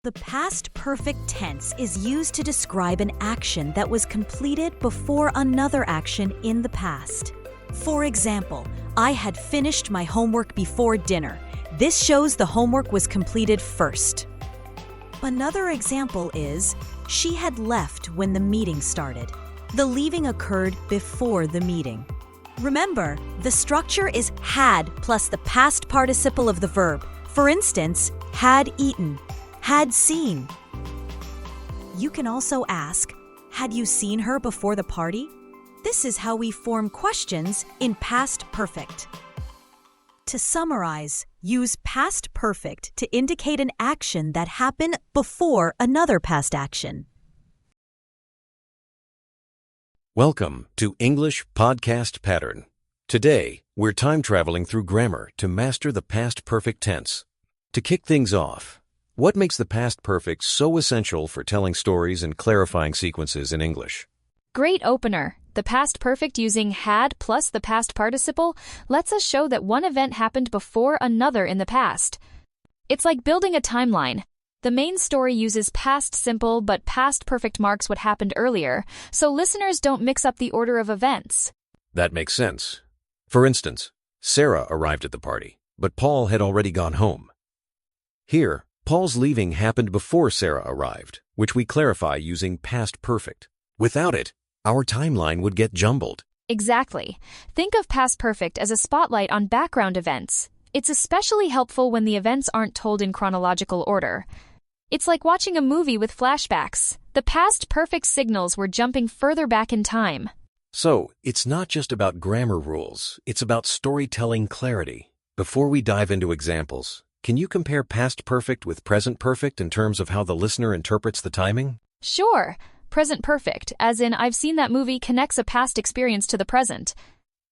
The past perfect tense is used to describe an action that was completed before another action in the past. For example, I had finished my homework before dinner. This shows the homework was completed first. Another example is, she had left when the meeting started. The leaving occurred before the meeting. Remember, the structure is had plus the past participle of the verb. For instance, had eaten, had seen. You can also ask, had you seen her before the party? This is how we form questions in past perfect. To summarize, use past perfect to indicate an action that happened before another past action. Welcome to English Podcast Pattern. Today, we're time traveling through grammar to master the past perfect tense. To kick things off, what makes the past perfect so essential for telling stories and clarifying sequences in English? Great opener. The past perfect using had plus the past participle lets us show that one event happened before another in the past. It's like building a timeline. The main story uses past simple, but past perfect marks what happened earlier, so listeners don't mix up the order of events. That makes sense. For instance, Sarah arrived at the party, but Paul had already gone home. Here, Paul's leaving happened before Sarah arrived, which we clarify using past perfect. Without it, our timeline would get jumbled. Exactly. Think of past perfect as a spotlight on background events. It's especially helpful when the events aren't told in chronological order. It's like watching a movie with flashbacks. The past perfect signals we're jumping further back in time. So, it's not just about grammar rules, it's about storytelling clarity. Before we dive into examples, can you compare past perfect with present perfect in terms of how the listener interprets the timing? Sure. Present perfect, as in I've seen that movie, connects a past experience to the present.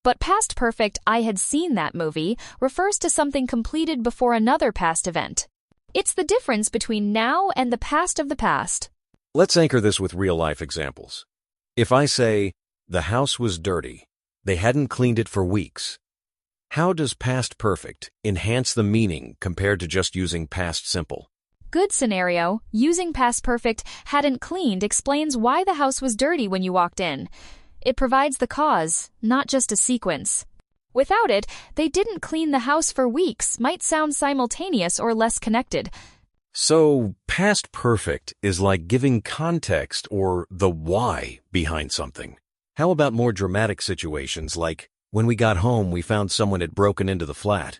But past perfect, I had seen that movie, refers to something completed before another past event. It's the difference between now and the past of the past. Let's anchor this with real-life examples. If I say, the house was dirty, they hadn't cleaned it for weeks. How does past perfect enhance the meaning compared to just using past simple? Good scenario. Using past perfect, hadn't cleaned, explains why the house was dirty when you walked in. It provides the cause, not just a sequence. Without it, they didn't clean the house for weeks, might sound simultaneous or less connected. So, past perfect is like giving context or the why behind something. How about more dramatic situations like, when we got home we found someone had broken into the flat?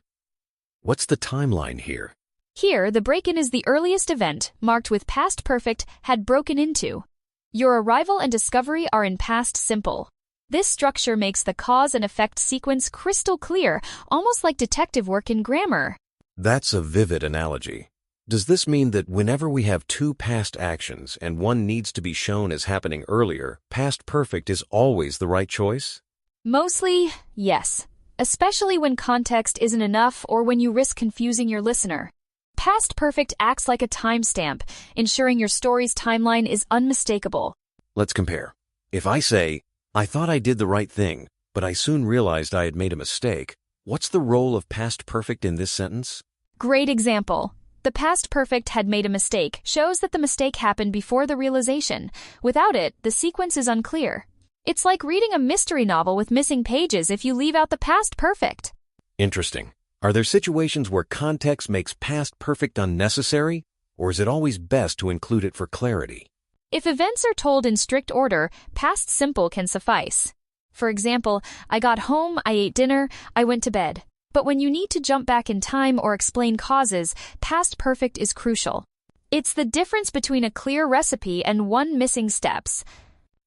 What's the timeline here? Here, the break-in is the earliest event, marked with past perfect, had broken into. Your arrival and discovery are in past simple. This structure makes the cause and effect sequence crystal clear, almost like detective work in grammar. That's a vivid analogy. Does this mean that whenever we have two past actions and one needs to be shown as happening earlier, past perfect is always the right choice? Mostly, yes. Especially when context isn't enough or when you risk confusing your listener. Past perfect acts like a timestamp, ensuring your story's timeline is unmistakable. Let's compare. If I say, I thought I did the right thing, but I soon realized I had made a mistake, what's the role of past perfect in this sentence? Great example. The past perfect had made a mistake shows that the mistake happened before the realization. Without it, the sequence is unclear. It's like reading a mystery novel with missing pages if you leave out the past perfect. Interesting. Are there situations where context makes past perfect unnecessary, or is it always best to include it for clarity? If events are told in strict order, past simple can suffice. For example, I got home, I ate dinner, I went to bed. But when you need to jump back in time or explain causes, past perfect is crucial. It's the difference between a clear recipe and one missing steps.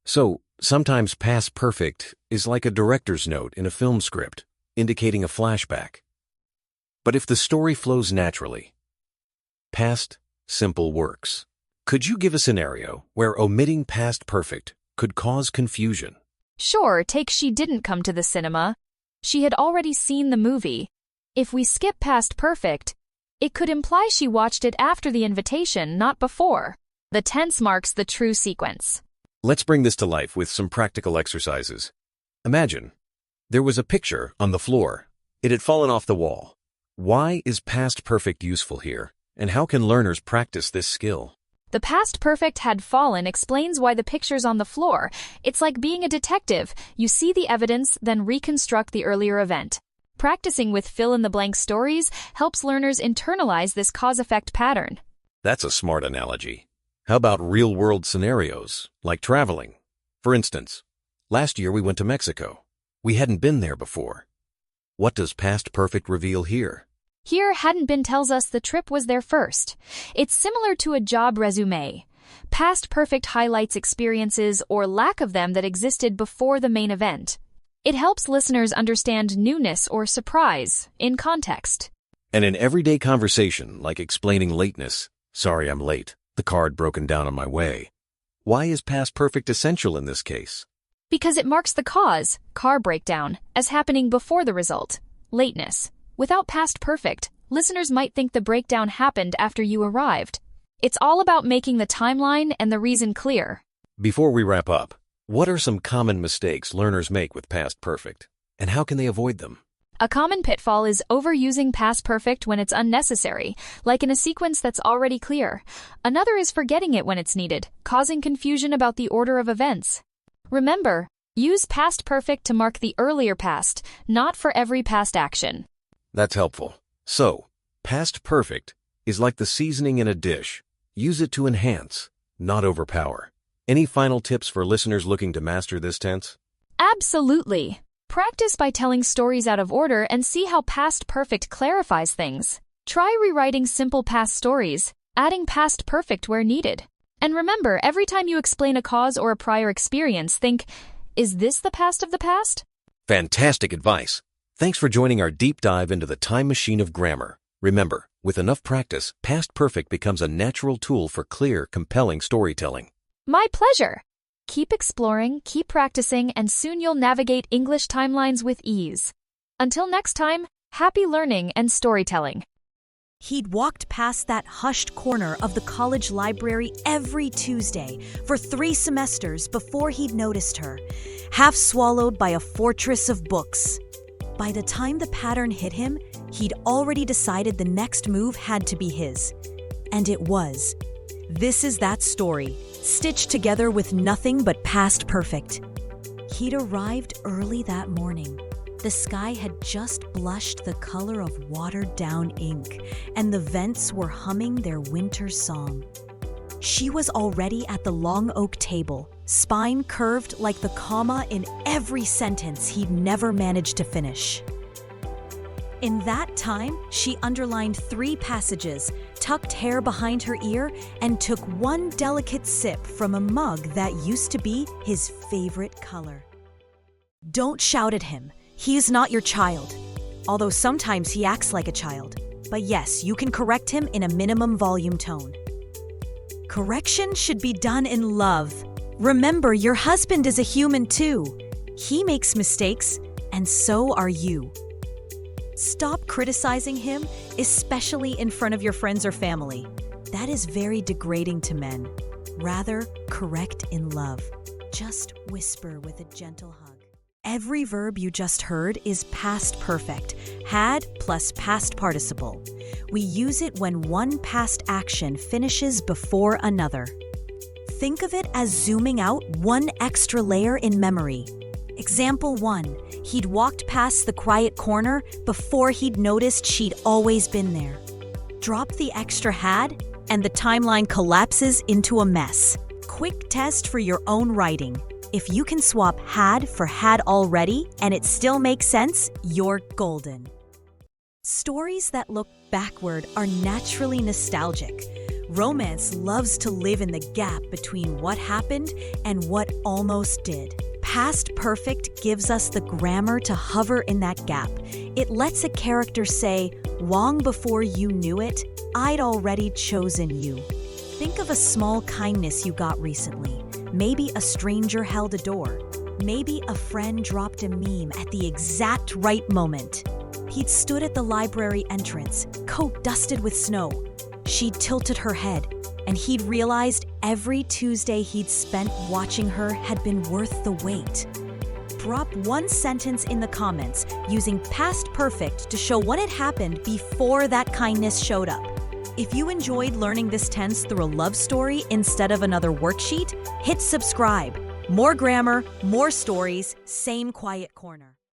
So, sometimes past perfect is like a director's note in a film script, indicating a flashback. But if the story flows naturally, past simple works. Could you give a scenario where omitting past perfect could cause confusion? Sure, take she didn't come to the cinema. She had already seen the movie. If we skip past perfect, it could imply she watched it after the invitation, not before. The tense marks the true sequence. Let's bring this to life with some practical exercises. Imagine, there was a picture on the floor. It had fallen off the wall. Why is past perfect useful here? And how can learners practice this skill? The past perfect had fallen explains why the picture's on the floor. It's like being a detective. You see the evidence, then reconstruct the earlier event. Practicing with fill-in-the-blank stories helps learners internalize this cause-effect pattern. That's a smart analogy. How about real-world scenarios, like traveling? For instance, last year we went to Mexico. We hadn't been there before. What does past perfect reveal here? Here, hadn't been tells us the trip was their first. It's similar to a job resume. Past perfect highlights experiences or lack of them that existed before the main event. It helps listeners understand newness or surprise in context. And in everyday conversation, like explaining lateness, sorry I'm late, the car had broken down on my way. Why is past perfect essential in this case? Because it marks the cause, car breakdown, as happening before the result, lateness. Without past perfect, listeners might think the breakdown happened after you arrived. It's all about making the timeline and the reason clear. Before we wrap up, what are some common mistakes learners make with past perfect, and how can they avoid them? A common pitfall is overusing past perfect when it's unnecessary, like in a sequence that's already clear. Another is forgetting it when it's needed, causing confusion about the order of events. Remember, use past perfect to mark the earlier past, not for every past action. That's helpful. So, past perfect is like the seasoning in a dish. Use it to enhance, not overpower. Any final tips for listeners looking to master this tense? Absolutely. Practice by telling stories out of order and see how past perfect clarifies things. Try rewriting simple past stories, adding past perfect where needed. And remember, every time you explain a cause or a prior experience, think, is this the past of the past? Fantastic advice. Thanks for joining our deep dive into the time machine of grammar. Remember, with enough practice, past perfect becomes a natural tool for clear, compelling storytelling. My pleasure. Keep exploring, keep practicing, and soon you'll navigate English timelines with ease. Until next time, happy learning and storytelling. He'd walked past that hushed corner of the college library every Tuesday for 3 semesters before he'd noticed her, half swallowed by a fortress of books. By the time the pattern hit him, he'd already decided the next move had to be his. And it was. This is that story, stitched together with nothing but past perfect. He'd arrived early that morning. The sky had just blushed the color of watered-down ink, and the vents were humming their winter song. She was already at the long oak table, spine curved like the comma in every sentence he'd never managed to finish. In that time, she underlined 3 passages, tucked hair behind her ear, and took one delicate sip from a mug that used to be his favorite color. Don't shout at him. He's not your child. Although sometimes he acts like a child. But yes, you can correct him in a minimum volume tone. Correction should be done in love. Remember, your husband is a human too. He makes mistakes, and so are you. Stop criticizing him, especially in front of your friends or family. That is very degrading to men. Rather, correct in love. Just whisper with a gentle hug. Every verb you just heard is past perfect, had plus past participle. We use it when one past action finishes before another. Think of it as zooming out one extra layer in memory. Example 1. He'd walked past the quiet corner before he'd noticed she'd always been there. Drop the extra had, and the timeline collapses into a mess. Quick test for your own writing. If you can swap had for had already and it still makes sense, you're golden. Stories that look backward are naturally nostalgic. Romance loves to live in the gap between what happened and what almost did. Past perfect gives us the grammar to hover in that gap. It lets a character say, long before you knew it, I'd already chosen you. Think of a small kindness you got recently. Maybe a stranger held a door. Maybe a friend dropped a meme at the exact right moment. He'd stood at the library entrance, coat dusted with snow. She'd tilted her head, and he'd realized every Tuesday he'd spent watching her had been worth the wait. Drop one sentence in the comments using past perfect to show what had happened before that kindness showed up. If you enjoyed learning this tense through a love story instead of another worksheet, hit subscribe. More grammar, more stories, same quiet corner.